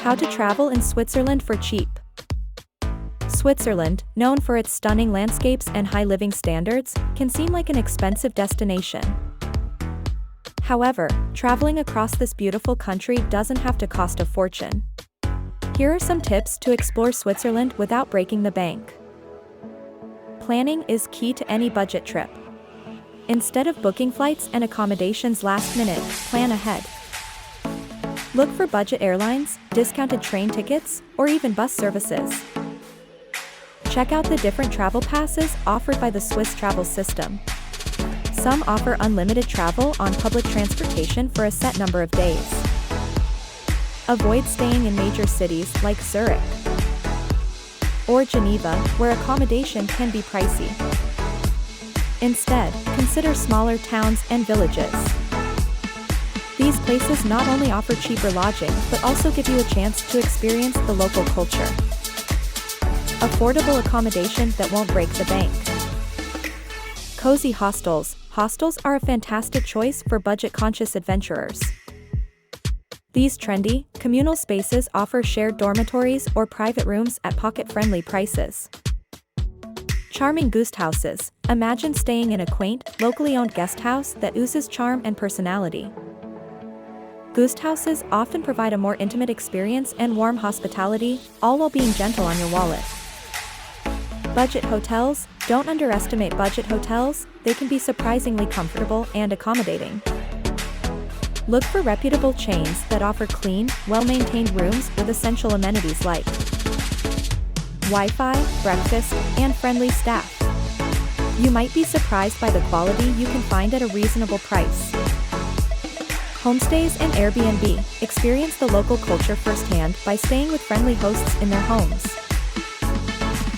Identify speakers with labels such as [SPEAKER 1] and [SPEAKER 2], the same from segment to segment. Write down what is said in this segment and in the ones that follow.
[SPEAKER 1] How to travel in Switzerland for cheap. Switzerland, known for its stunning landscapes and high living standards, can seem like an expensive destination. However, traveling across this beautiful country doesn't have to cost a fortune. Here are some tips to explore Switzerland without breaking the bank. Planning is key to any budget trip. Instead of booking flights and accommodations last minute, plan ahead. Look for budget airlines, discounted train tickets, or even bus services. Check out the different travel passes offered by the Swiss travel system. Some offer unlimited travel on public transportation for a set number of days. Avoid staying in major cities like Zurich or Geneva, where accommodation can be pricey. Instead, consider smaller towns and villages. These places not only offer cheaper lodging but also give you a chance to experience the local culture. Affordable accommodation that won't break the bank. Cozy hostels. Hostels are a fantastic choice for budget-conscious adventurers. These trendy, communal spaces offer shared dormitories or private rooms at pocket-friendly prices. Charming guesthouses. Imagine staying in a quaint, locally owned guest house that oozes charm and personality. Guesthouses often provide a more intimate experience and warm hospitality, all while being gentle on your wallet. Budget hotels. Don't underestimate budget hotels, they can be surprisingly comfortable and accommodating. Look for reputable chains that offer clean, well-maintained rooms with essential amenities like Wi-Fi, breakfast, and friendly staff. You might be surprised by the quality you can find at a reasonable price. Homestays and Airbnb. Experience the local culture firsthand by staying with friendly hosts in their homes.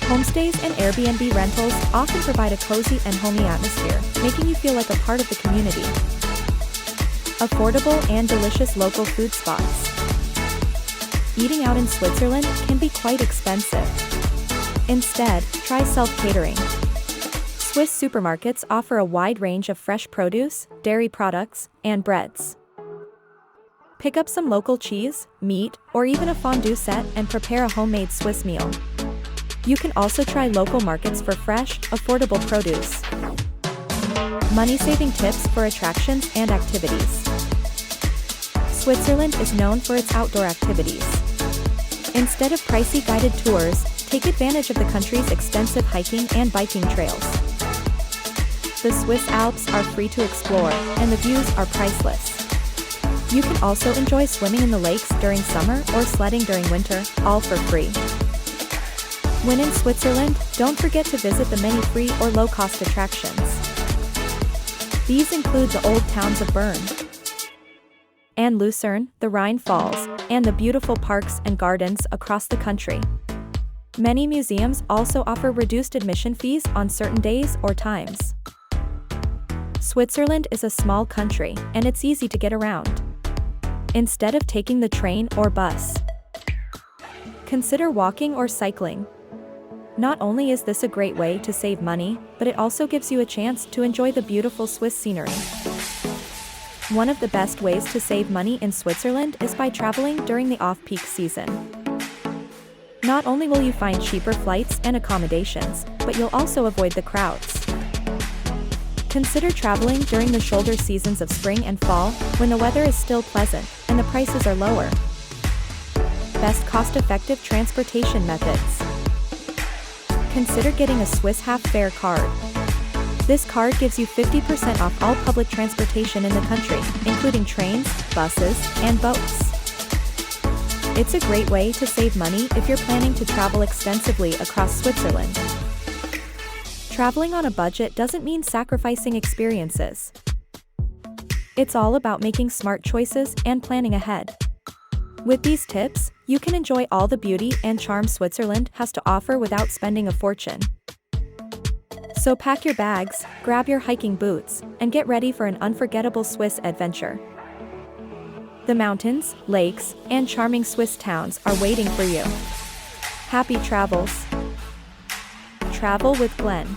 [SPEAKER 1] Homestays and Airbnb rentals often provide a cozy and homey atmosphere, making you feel like a part of the community. Affordable and delicious local food spots. Eating out in Switzerland can be quite expensive. Instead, try self-catering. Swiss supermarkets offer a wide range of fresh produce, dairy products, and breads. Pick up some local cheese, meat, or even a fondue set and prepare a homemade Swiss meal. You can also try local markets for fresh, affordable produce. Money-saving tips for attractions and activities. Switzerland is known for its outdoor activities. Instead of pricey guided tours, take advantage of the country's extensive hiking and biking trails. The Swiss Alps are free to explore, and the views are priceless. You can also enjoy swimming in the lakes during summer or sledding during winter, all for free. When in Switzerland, don't forget to visit the many free or low-cost attractions. These include the old towns of Bern and Lucerne, the Rhine Falls, and the beautiful parks and gardens across the country. Many museums also offer reduced admission fees on certain days or times. Switzerland is a small country, and it's easy to get around. Instead of taking the train or bus, consider walking or cycling. Not only is this a great way to save money, but it also gives you a chance to enjoy the beautiful Swiss scenery. One of the best ways to save money in Switzerland is by traveling during the off-peak season. Not only will you find cheaper flights and accommodations, but you'll also avoid the crowds. Consider traveling during the shoulder seasons of spring and fall, when the weather is still pleasant and the prices are lower. Best cost-effective transportation methods. Consider getting a Swiss half-fare card. This card gives you 50% off all public transportation in the country, including trains, buses, and boats. It's a great way to save money if you're planning to travel extensively across Switzerland. Traveling on a budget doesn't mean sacrificing experiences. It's all about making smart choices and planning ahead. With these tips, you can enjoy all the beauty and charm Switzerland has to offer without spending a fortune. So pack your bags, grab your hiking boots, and get ready for an unforgettable Swiss adventure. The mountains, lakes, and charming Swiss towns are waiting for you. Happy travels! Travel with Glenn.